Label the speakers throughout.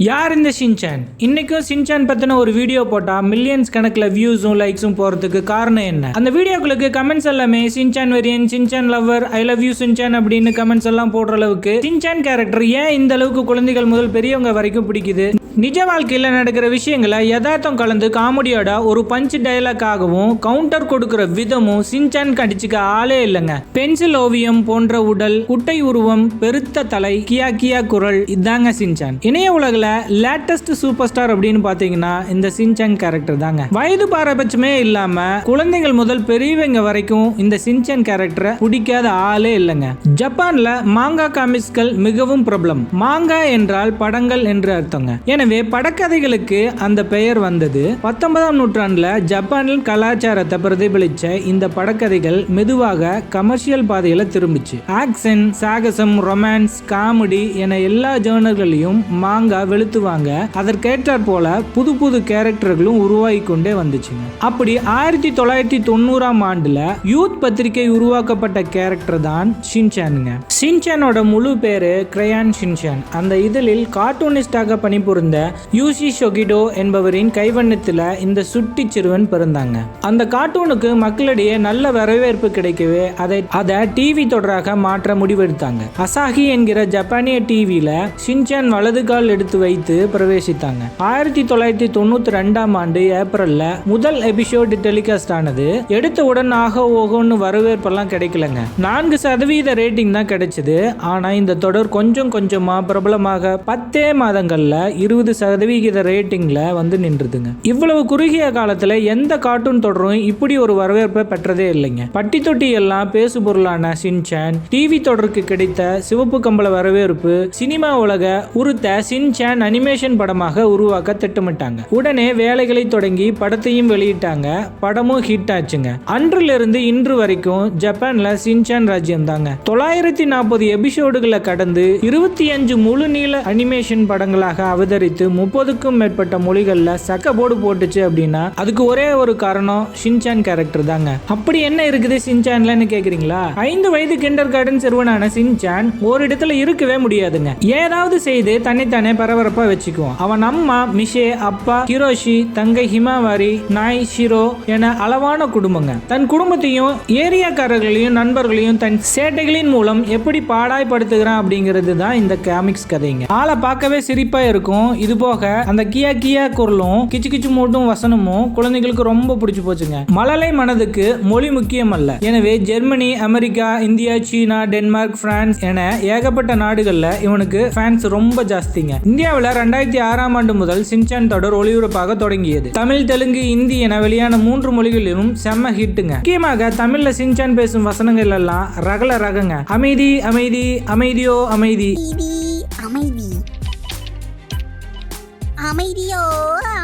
Speaker 1: யார் இந்த ஷின்சான்? இன்னைக்கும் ஷின்சான் பத்தின ஒரு வீடியோ போட்டா மில்லியன்ஸ் கணக்கில் வியூஸும் லைக்ஸும் போறதுக்கு காரணம் என்ன? அந்த வீடியோக்களுக்கு கமெண்ட்ஸ் எல்லாமே ஷின்சான் வெரியன், Shinchan lover, I love you Shinchan அப்படின்னு கமெண்ட்ஸ் எல்லாம் போடுற அளவுக்கு ஷின்சான் கேரக்டர் ஏன் இந்த அளவுக்கு குழந்தைகள் முதல் பெரியவங்க வரைக்கும் பிடிக்குது? நிஜ வாழ்க்கையில் நடக்கிற விஷயங்களை யதார்த்தம் கலந்து காமெடியோட ஒரு பஞ்ச் டயலாக்காகவும் கவுண்டர் கொடுக்கிற விதமும் ஷின்சான் கடிச்சுக்க ஆளே இல்லைங்க. பென்சில் ஓவியம் போன்ற உடல், குட்டை உருவம், பெருத்த தலை, கியா கியா குரல், இதாங்க ஷின்சான். இணைய உலகில் லேட்டஸ்ட் சூப்பர் ஸ்டார் அப்படின்னு பாத்தீங்கன்னா இந்த ஷின்சான் கேரக்டர் தாங்க. வயது பாரபட்சமே இல்லாம குழந்தைகள் முதல் பெரியவங்க வரைக்கும் இந்த ஷின்சான் கேரக்டரை பிடிக்காத ஆளே இல்லைங்க. ஜப்பான்ல மாங்கா காமிக்ஸ்கள் மிகவும் பிரபலம். மாங்கா என்றால் படங்கள் என்று அர்த்தங்க. எனவே படக்கதைகளுக்கு அந்த பெயர் வந்தது. 19ஆம் நூற்றாண்டுல ஜப்பானில் கலாச்சாரத்தை பிரதிபலிச்ச இந்த படக்கதைகள் மெதுவாக கமர்ஷியல் பாதையில திரும்பிச்சு. ஆக்ஷன், சாகசம், ரொமான்ஸ், காமெடி என எல்லா ஜேர்னர்களையும் மாங்கா வெளுத்துவாங்க. அதற்கேற்றாற் போல புது புது கேரக்டர்களும் உருவாகி கொண்டே வந்துச்சுங்க. அப்படி 1990ஆம் ஆண்டுல யூத் பத்திரிகை உருவாக்கப்பட்ட கேரக்டர் தான் ஷின்சானுங்க. ஷின்சானோட முழு பேரு கிரையான் ஷின்சான். அந்த இதழில் கார்ட்டூனிஸ்டாக பணிபுரிந்த யூஷி ஷொகிடோ என்பவரின் கைவண்ணத்தில் இந்த சுட்டி சிறுவன் பிறந்தாங்க. அந்த கார்ட்டூனுக்கு மக்களிடையே நல்ல வரவேற்பு கிடைக்கவே அதை டிவி தொடராக மாற்ற முடிவெடுத்தாங்க. அசாஹி என்கிற ஜப்பானிய டிவியில ஷின்சான் வலது கால் எடுத்து வைத்து பிரவேசித்தாங்க. 1992ஆம் ஆண்டு ஏப்ரல்ல முதல் எபிசோடு டெலிகாஸ்ட் ஆனது. எடுத்தவுடன் ஆக ஓகோன்னு வரவேற்பெல்லாம் கிடைக்கலங்க. 4% ரேட்டிங் தான் கிடைச்சது. ஆனா இந்த தொடர் கொஞ்சம் கொஞ்சமா பிரபலமாக 10 மாதங்கள்ல 20% ரேட்டிங்ல வந்து நின்றுதுங்க. இவ்வளவு குறுகிய காலத்துல எந்த கார்ட்டூன் தொடரும் இப்படி ஒரு வரவேற்பை பெற்றதே இல்லைங்க. பட்டி தொட்டி எல்லாம் பேசு பொருளான ஷின்சான் டிவி தொடருக்கு கிடைத்த சிவப்பு கம்பள வரவேற்பு சினிமா உலக உருத்த ஷின்சான் அனிமேஷன் படமாக உருவாக்க திட்டமிட்டாங்க. உடனே வேலைகளை தொடங்கி படத்தையும் வெளியிட்டாங்க. படமும் ஹிட் ஆச்சுங்க. அன்றிலிருந்து இன்று வரைக்கும் ஜப்பான்ல ஷின்சான் ராஜ்யம் தாங்க. 940 எபிசோடுகளை கடந்து 25 முழு நீள அனிமேஷன் படங்களாக அவதரித்து 30க்கும் மேற்பட்ட மொழிகள்ல சக்க போடு போட்டுச்சு அப்படின்னா அதுக்கு ஒரே ஒரு காரணம் ஷின்சான் கேரக்டர் தாங்க. அப்படி என்ன இருக்குது ஷின்சான்லன்னு கேக்குறீங்களா? 5 வயது கிண்டர் கார்டன் சிறுவனான ஷின்சான் ஒரு இடத்துல இருக்கவே முடியாதுங்க. ஏதாவது செய்து தன்னைத்தானே பரபரப்பா வச்சுக்குவான். அவன் அம்மா மிஷே, அப்பா ஹிரோஷி, தங்கை ஹிமாவாரி, நாய் ஷிரோ என அளவான குடும்பங்க. தன் குடும்பத்தையும் ஏரியாக்காரர்களையும் நண்பர்களையும் தன் சேட்டைகளின் மூலம் எப்படி பாடாய்படுத்துகிறான் அப்படிங்கிறது தான் இந்த காமிக்ஸ் கதைங்க. ஆளை பார்க்கவே சிரிப்பா இருக்கும். இது போக அந்த கியா கியா குரலும் கிச்சு கிச்சு மூட்டும் வசனமும் குழந்தைகளுக்கு ரொம்ப பிடிச்சு போச்சுங்க. மழலை மனதுக்கு மொழி முக்கியம் அல்ல. எனவே ஜெர்மனி, அமெரிக்கா, இந்தியா, சீனா, டென்மார்க், பிரான்ஸ் என ஏகப்பட்ட நாடுகள்ல இவனுக்கு ஃபேன்ஸ் ரொம்ப ஜாஸ்திங்க. இந்தியாவில் 2006ஆம் ஆண்டு முதல் ஷின்சான் தொடர் ஒளிபரப்பாக தொடங்கியது. தமிழ், தெலுங்கு, இந்தி என வெளியான 3 மொழிகளிலும் செம்ம ஹிட்டுங்க. முக்கியமாக தமிழ்ல ஷின்சான் பேசும் வசனங்கள் எல்லாம் ரகல ரகங்க. அமைதி அமைதி அமைதியோ அமைதி, அமைதியோ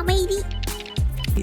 Speaker 1: அமைதி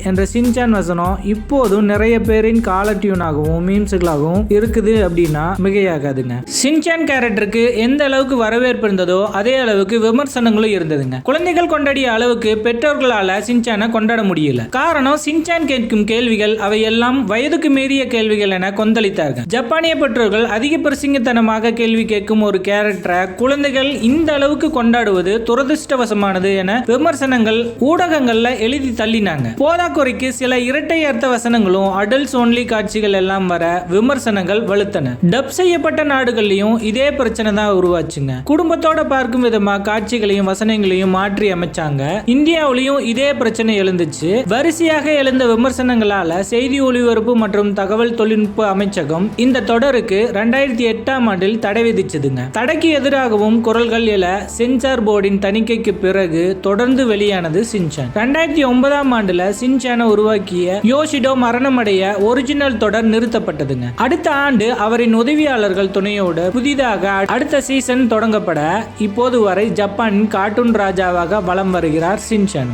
Speaker 1: என்ற ஷின்சான் வசனம் இப்போதும் நிறைய பேரின் காலர் டியூனாகவும் மீம்ஸ்களாகவும் இருக்குது அப்படின்னா மிகையாகாதுங்க. ஷின்சான் கேரக்டருக்கு எந்த அளவுக்கு வரவேற்பு இருந்ததோ அதே அளவுக்கு விமர்சனங்களும் இருந்ததுங்க. குழந்தைகள் கொண்டாடிய அளவுக்கு பெற்றோர்களால ஷின்சானை கொண்டாட முடியல. காரணம் ஷின்சான் கேட்கும் கேள்விகள் அவை எல்லாம் வயதுக்கு மீறிய கேள்விகள் என கொந்தளித்தார்கள். ஜப்பானிய பெற்றோர்கள் அதிக பிரசிங்கத்தனமாக கேள்வி கேட்கும் ஒரு கேரக்டரை குழந்தைகள் இந்த அளவுக்கு கொண்டாடுவது துரதிருஷ்டவசமானது என விமர்சனங்கள் ஊடகங்கள்ல எழுதி தள்ளினாங்க. போதாக்குறைக்கு சில இரட்டை அர்த்த வசனங்களும் அடல்ட்ஸ் ஒன்லி காட்சிகள் எல்லாம் வர விமர்சனங்கள் வலுத்தன. டப் செய்யப்பட்ட நாடுகள்லயும் இதே பிரச்சனை தான் உருவாச்சுங்க. குடும்பத்தோட பார்க்கும் விதமா காட்சிகளையும் வசனங்களையும் மாற்றி அமைச்சாங்க. இந்தியாவிலையும் இதே பிரச்சனை எழுந்துச்சு. வரிசையாக எழுந்த விமர்சனங்களால செய்தி ஒளிபரப்பு மற்றும் தகவல் தொழில்நுட்ப அமைச்சகம் இந்த தொடருக்கு 2008ஆம் ஆண்டில் தடை விதிச்சதுங்க. தடைக்கு எதிராகவும் குரல்கள் எழ சென்சார் போர்டின் தணிக்கைக்கு பிறகு தொடர்ந்து வெளியானது ஷின்சான். 2009ஆம் ஆண்டுல ஷின்சானை உருவாக்கிய யோஷிடோ மரணமடைய ஒரிஜினல் தொடர் நிறுத்தப்பட்டதுங்க. அடுத்த ஆண்டு அவரின் உதவியாளர்கள் துணையோடு புதிதாக அடுத்த சீசன் தொடங்கப்பட இப்போது வரை ஜப்பானின் கார்ட்டூன் ராஜாவாக வலம் வருகிறார் ஷின்சான்.